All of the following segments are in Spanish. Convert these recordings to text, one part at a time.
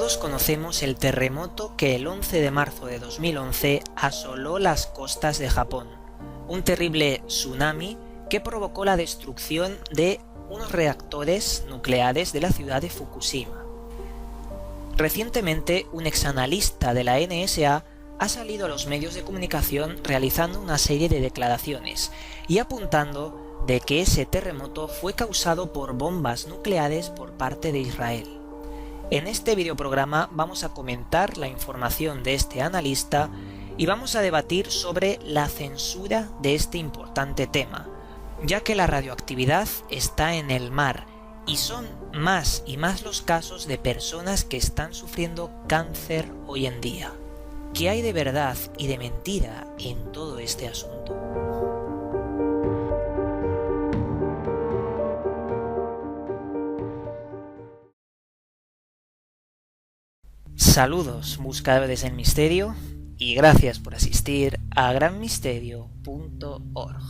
Todos conocemos el terremoto que el 11 de marzo de 2011 asoló las costas de Japón, un terrible tsunami que provocó la destrucción de unos reactores nucleares de la ciudad de Fukushima. Recientemente, un exanalista de la NSA ha salido a los medios de comunicación realizando una serie de declaraciones y apuntando de que ese terremoto fue causado por bombas nucleares por parte de Israel. En este videoprograma vamos a comentar la información de este analista y vamos a debatir sobre la censura de este importante tema, ya que la radioactividad está en el mar y son más y más los casos de personas que están sufriendo cáncer hoy en día. ¿Qué hay de verdad y de mentira en todo este asunto? Saludos buscadores del misterio y gracias por asistir a granmisterio.org.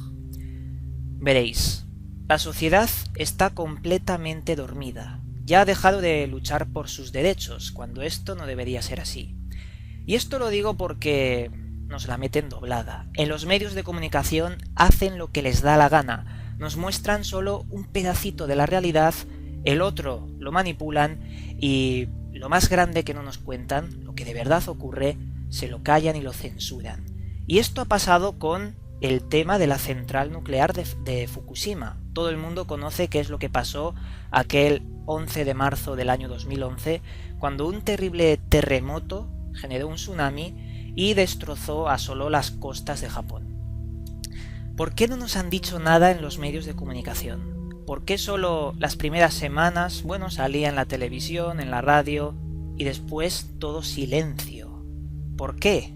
Veréis, la sociedad está completamente dormida, ya ha dejado de luchar por sus derechos cuando esto no debería ser así. Y esto lo digo porque nos la meten doblada. En los medios de comunicación hacen lo que les da la gana, nos muestran solo un pedacito de la realidad, el otro lo manipulan y lo más grande que no nos cuentan, lo que de verdad ocurre, se lo callan y lo censuran. Y esto ha pasado con el tema de la central nuclear de Fukushima. Todo el mundo conoce qué es lo que pasó aquel 11 de marzo del año 2011, cuando un terrible terremoto generó un tsunami y asoló las costas de Japón. ¿Por qué no nos han dicho nada en los medios de comunicación? ¿Por qué solo las primeras semanas, salía en la televisión, en la radio, y después todo silencio? ¿Por qué?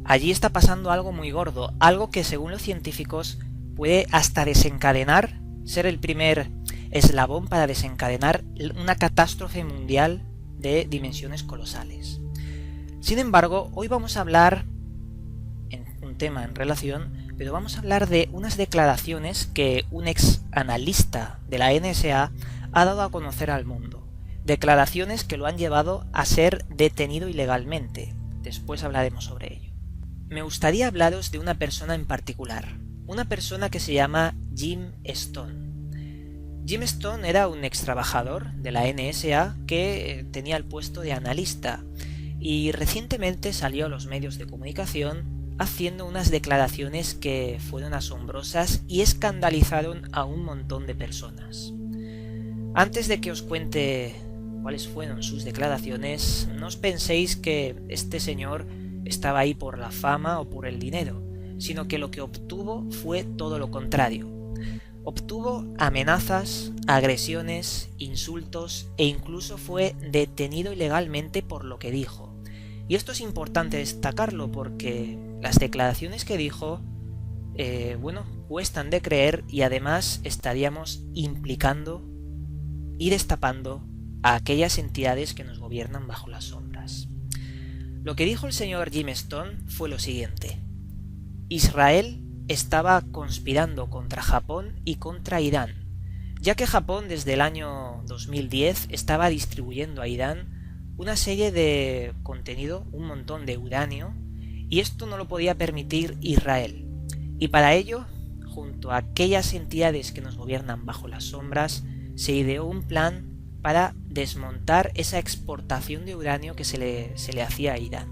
Allí está pasando algo muy gordo, algo que según los científicos puede hasta desencadenar, ser el primer eslabón para desencadenar una catástrofe mundial de dimensiones colosales. Sin embargo, hoy vamos a hablar, en un tema en relación, pero vamos a hablar de unas declaraciones que un ex analista de la NSA ha dado a conocer al mundo. Declaraciones que lo han llevado a ser detenido ilegalmente. Después hablaremos sobre ello. Me gustaría hablaros de una persona en particular. Una persona que se llama Jim Stone. Jim Stone era un ex trabajador de la NSA que tenía el puesto de analista y recientemente salió a los medios de comunicación haciendo unas declaraciones que fueron asombrosas y escandalizaron a un montón de personas. Antes de que os cuente cuáles fueron sus declaraciones, no os penséis que este señor estaba ahí por la fama o por el dinero, sino que lo que obtuvo fue todo lo contrario. Obtuvo amenazas, agresiones, insultos e incluso fue detenido ilegalmente por lo que dijo. Y esto es importante destacarlo porque las declaraciones que dijo, cuestan de creer y además estaríamos implicando y destapando a aquellas entidades que nos gobiernan bajo las sombras. Lo que dijo el señor Jim Stone fue lo siguiente: Israel estaba conspirando contra Japón y contra Irán, ya que Japón desde el año 2010 estaba distribuyendo a Irán una serie de contenido, un montón de uranio, y esto no lo podía permitir Israel. Y para ello, junto a aquellas entidades que nos gobiernan bajo las sombras, se ideó un plan para desmontar esa exportación de uranio que se le hacía a Irán.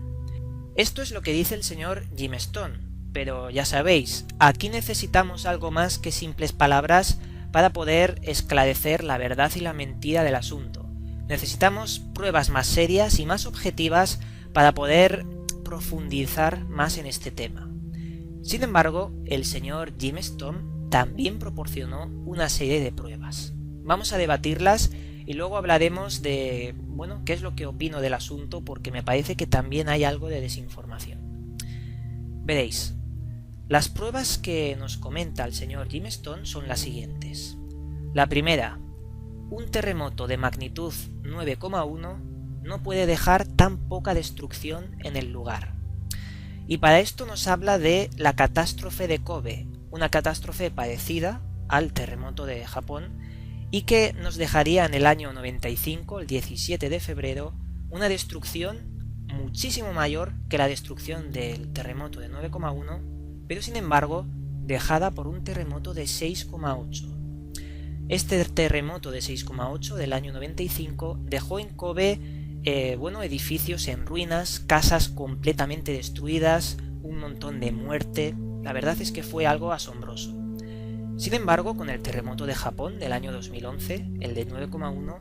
Esto es lo que dice el señor Jim Stone, pero ya sabéis, aquí necesitamos algo más que simples palabras para poder esclarecer la verdad y la mentira del asunto. Necesitamos pruebas más serias y más objetivas para poder profundizar más en este tema. Sin embargo, el señor Jim Stone también proporcionó una serie de pruebas. Vamos a debatirlas y luego hablaremos de, qué es lo que opino del asunto, porque me parece que también hay algo de desinformación. Veréis, las pruebas que nos comenta el señor Jim Stone son las siguientes. La primera: un terremoto de magnitud 9,1 no puede dejar tan poca destrucción en el lugar. Y para esto nos habla de la catástrofe de Kobe, una catástrofe parecida al terremoto de Japón y que nos dejaría en el año 95, el 17 de febrero, una destrucción muchísimo mayor que la destrucción del terremoto de 9,1, pero sin embargo dejada por un terremoto de 6,8. Este terremoto de 6,8 del año 95 dejó en Kobe edificios en ruinas, casas completamente destruidas, un montón de muerte. La verdad es que fue algo asombroso. Sin embargo, con el terremoto de Japón del año 2011, el de 9,1,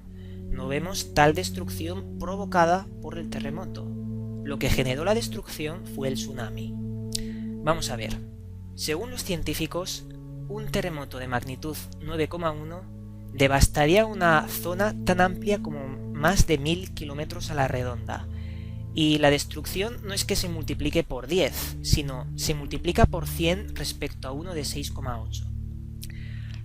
no vemos tal destrucción provocada por el terremoto. Lo que generó la destrucción fue el tsunami. Vamos a ver. Según los científicos, un terremoto de magnitud 9,1 devastaría una zona tan amplia como más de 1000 kilómetros a la redonda. Y la destrucción no es que se multiplique por 10, sino se multiplica por 100 respecto a uno de 6,8.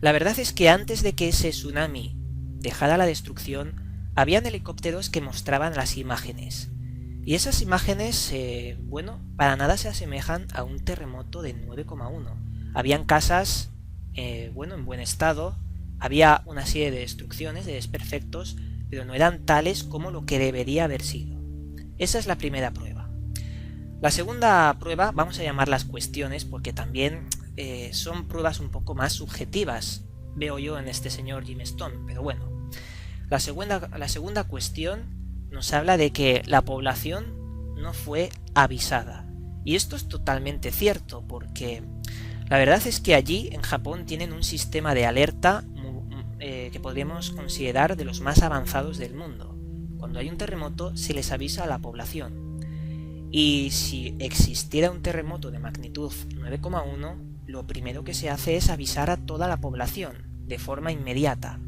La verdad es que antes de que ese tsunami dejara la destrucción, habían helicópteros que mostraban las imágenes. Y esas imágenes, para nada se asemejan a un terremoto de 9,1. Habían casas, en buen estado, había una serie de destrucciones, de desperfectos, pero no eran tales como lo que debería haber sido. Esa es la primera prueba. La segunda prueba, vamos a llamarlas cuestiones, porque también son pruebas un poco más subjetivas, veo yo en este señor Jim Stone, pero bueno. La segunda cuestión nos habla de que la población no fue avisada. Y esto es totalmente cierto, porque la verdad es que allí, en Japón, tienen un sistema de alerta que podríamos considerar de los más avanzados del mundo. Cuando hay un terremoto, se les avisa a la población. Y si existiera un terremoto de magnitud 9,1, lo primero que se hace es avisar a toda la población, de forma inmediata.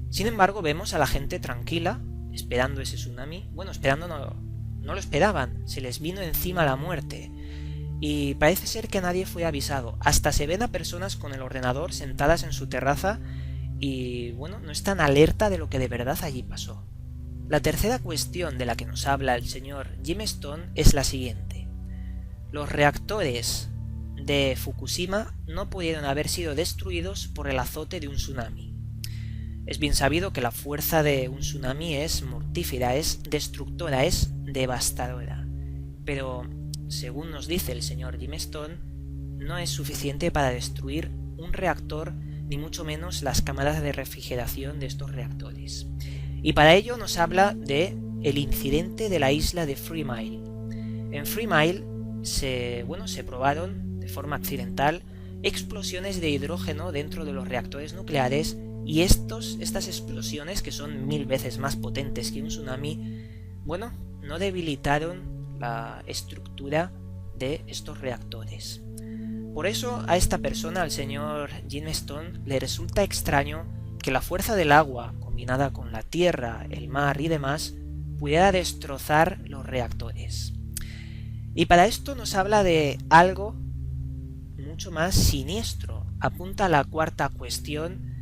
Sin embargo, vemos a la gente tranquila, esperando ese tsunami. Bueno, esperando no lo esperaban, se les vino encima la muerte. Y parece ser que nadie fue avisado. Hasta se ven a personas con el ordenador sentadas en su terraza y, no están alerta de lo que de verdad allí pasó. La tercera cuestión de la que nos habla el señor Jim Stone es la siguiente. Los reactores de Fukushima no pudieron haber sido destruidos por el azote de un tsunami. Es bien sabido que la fuerza de un tsunami es mortífera, es destructora, es devastadora. Pero, según nos dice el señor Jim Stone, no es suficiente para destruir un reactor, ni mucho menos las cámaras de refrigeración de estos reactores. Y para ello nos habla de el incidente de la isla de Three Mile. En Three Mile se probaron de forma accidental explosiones de hidrógeno dentro de los reactores nucleares y estas explosiones, que son 1000 veces más potentes que un tsunami, no debilitaron la estructura de estos reactores. Por eso a esta persona, al señor Jim Stone, le resulta extraño que la fuerza del agua, combinada con la tierra, el mar y demás, pudiera destrozar los reactores. Y para esto nos habla de algo mucho más siniestro. Apunta a la cuarta cuestión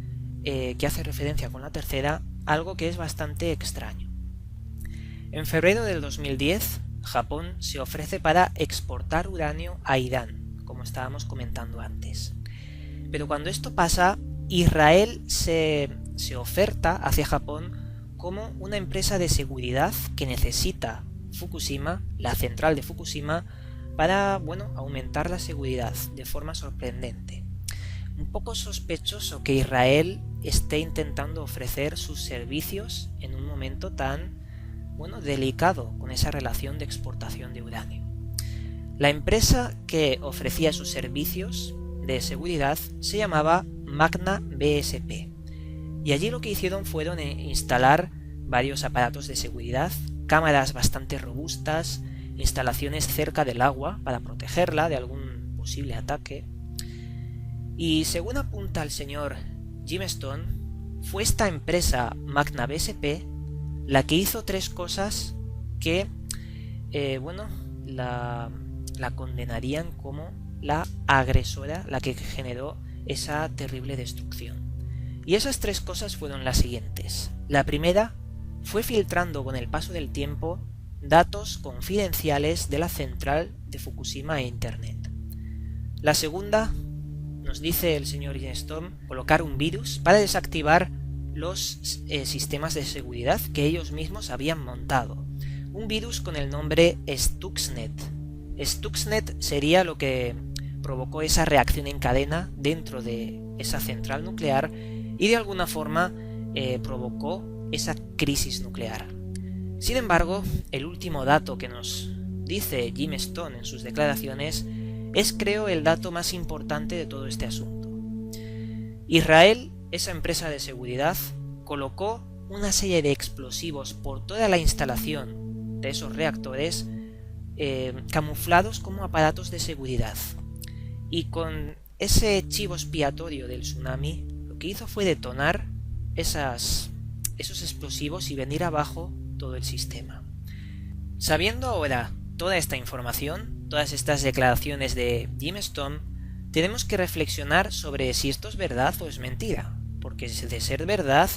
que hace referencia con la tercera, algo que es bastante extraño. En febrero del 2010, Japón se ofrece para exportar uranio a Irán, como estábamos comentando antes. Pero cuando esto pasa, Israel se oferta hacia Japón como una empresa de seguridad que necesita Fukushima, la central de Fukushima, para, aumentar la seguridad de forma sorprendente. Un poco sospechoso que Israel esté intentando ofrecer sus servicios en un momento tan, delicado con esa relación de exportación de uranio. La empresa que ofrecía sus servicios de seguridad se llamaba Magna BSP. Y allí lo que hicieron fueron instalar varios aparatos de seguridad, cámaras bastante robustas, instalaciones cerca del agua para protegerla de algún posible ataque. Y según apunta el señor Jim Stone, fue esta empresa Magna BSP la que hizo 3 cosas que, la condenarían como la agresora, la que generó esa terrible destrucción. Y esas 3 cosas fueron las siguientes. La primera fue filtrando con el paso del tiempo datos confidenciales de la central de Fukushima e Internet. La segunda, nos dice el señor Jim Stone, colocar un virus para desactivar los sistemas de seguridad que ellos mismos habían montado. un virus con el nombre Stuxnet. Stuxnet sería lo que provocó esa reacción en cadena dentro de esa central nuclear y de alguna forma provocó esa crisis nuclear. Sin embargo, el último dato que nos dice Jim Stone en sus declaraciones es, creo, el dato más importante de todo este asunto. Israel, esa empresa de seguridad, colocó una serie de explosivos por toda la instalación de esos reactores camuflados como aparatos de seguridad. Y con ese chivo expiatorio del tsunami, lo que hizo fue detonar esos explosivos y venir abajo todo el sistema. Sabiendo ahora toda esta información, todas estas declaraciones de Jim Stone, tenemos que reflexionar sobre si esto es verdad o es mentira, porque de ser verdad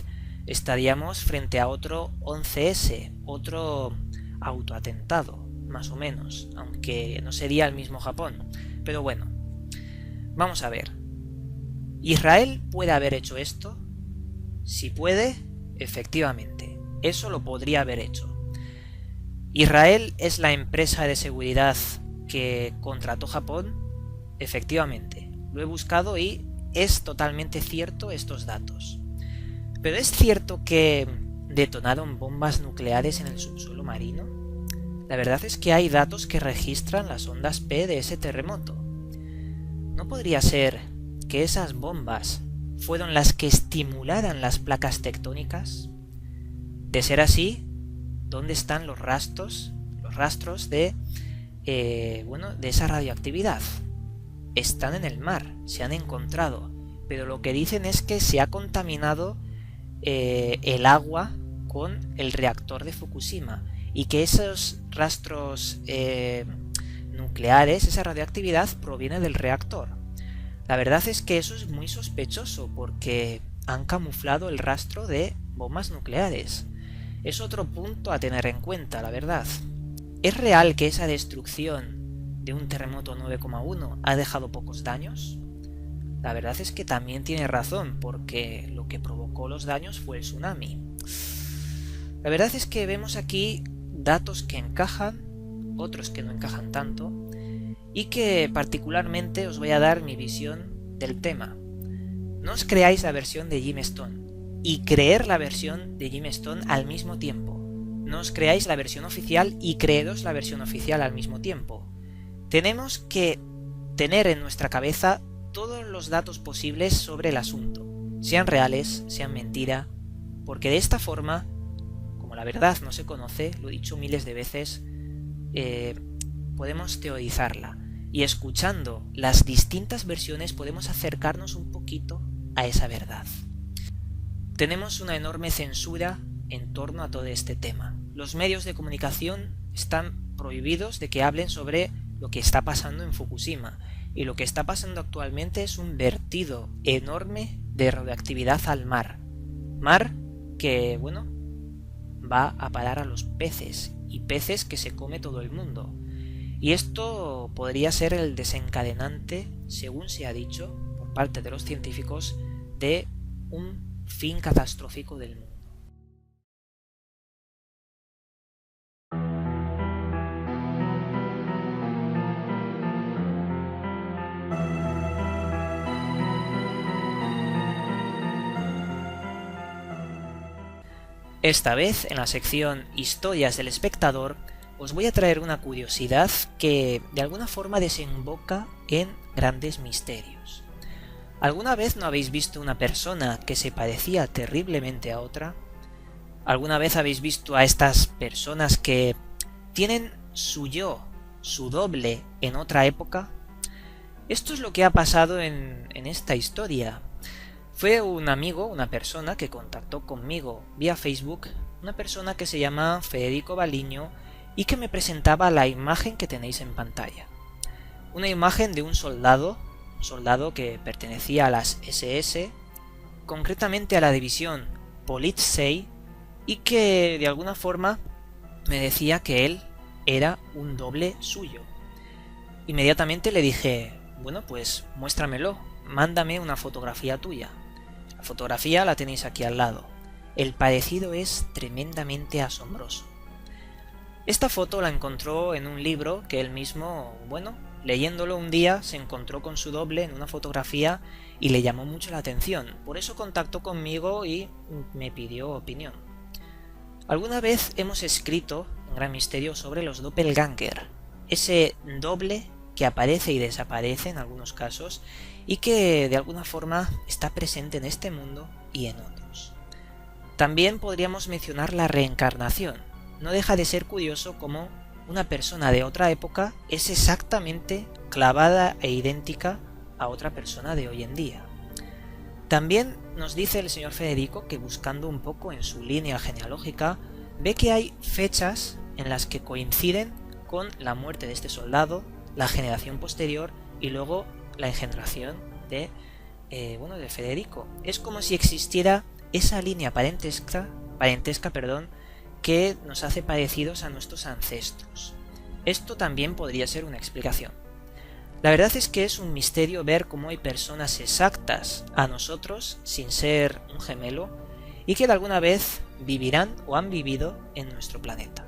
estaríamos frente a otro 11S, otro autoatentado, más o menos, aunque no sería el mismo Japón. Pero bueno, vamos a ver. ¿Israel puede haber hecho esto? Si puede, efectivamente, eso lo podría haber hecho. ¿Israel es la empresa de seguridad que contrató Japón? Efectivamente, lo he buscado y es totalmente cierto estos datos. ¿Pero es cierto que detonaron bombas nucleares en el subsuelo marino? La verdad es que hay datos que registran las ondas P de ese terremoto. ¿No podría ser que esas bombas fueron las que estimularan las placas tectónicas? De ser así, ¿dónde están los rastros de esa radioactividad? Están en el mar, se han encontrado, pero lo que dicen es que se ha contaminado el agua con el reactor de Fukushima y que esos rastros nucleares, esa radioactividad, proviene del reactor. La verdad es que eso es muy sospechoso porque han camuflado el rastro de bombas nucleares. Es otro punto a tener en cuenta, la verdad. ¿Es real que esa destrucción de un terremoto 9,1 ha dejado pocos daños? La verdad es que también tiene razón, porque lo que provocó los daños fue el tsunami. La verdad es que vemos aquí datos que encajan, otros que no encajan tanto, y que particularmente os voy a dar mi visión del tema. No os creáis la versión de Jim Stone, y creer la versión de Jim Stone al mismo tiempo. No os creáis la versión oficial y creeros la versión oficial al mismo tiempo. Tenemos que tener en nuestra cabeza todos los datos posibles sobre el asunto, sean reales, sean mentira, porque de esta forma, como la verdad no se conoce, lo he dicho miles de veces, podemos teorizarla, y escuchando las distintas versiones podemos acercarnos un poquito a esa verdad. Tenemos una enorme censura en torno a todo este tema. Los medios de comunicación están prohibidos de que hablen sobre lo que está pasando en Fukushima, y lo que está pasando actualmente es un vertido enorme de radioactividad al mar. Mar que, va a parar a los peces, y peces que se come todo el mundo. Y esto podría ser el desencadenante, según se ha dicho por parte de los científicos, de un fin catastrófico del mundo. Esta vez, en la sección Historias del Espectador, os voy a traer una curiosidad que de alguna forma desemboca en grandes misterios. ¿Alguna vez no habéis visto una persona que se parecía terriblemente a otra? ¿Alguna vez habéis visto a estas personas que tienen su yo, su doble, en otra época? Esto es lo que ha pasado en esta historia. Fue un amigo, una persona que contactó conmigo vía Facebook, una persona que se llama Federico Baliño y que me presentaba la imagen que tenéis en pantalla. Una imagen de un soldado que pertenecía a las SS, concretamente a la división Polizei, y que de alguna forma me decía que él era un doble suyo. Inmediatamente le dije, bueno, pues muéstramelo, mándame una fotografía tuya. La fotografía la tenéis aquí al lado. El parecido es tremendamente asombroso. Esta foto la encontró en un libro que él mismo, leyéndolo un día se encontró con su doble en una fotografía y le llamó mucho la atención. Por eso contactó conmigo y me pidió opinión. Alguna vez hemos escrito un gran misterio sobre los doppelganger, ese doble que aparece y desaparece en algunos casos y que de alguna forma está presente en este mundo y en otros. También podríamos mencionar la reencarnación. No deja de ser curioso cómo una persona de otra época es exactamente clavada e idéntica a otra persona de hoy en día. También nos dice el señor Federico que buscando un poco en su línea genealógica ve que hay fechas en las que coinciden con la muerte de este soldado, la generación posterior y luego la engendración de Federico. Es como si existiera esa línea parentesca, que nos hace parecidos a nuestros ancestros. Esto también podría ser una explicación. La verdad es que es un misterio ver cómo hay personas exactas a nosotros sin ser un gemelo y que de alguna vez vivirán o han vivido en nuestro planeta.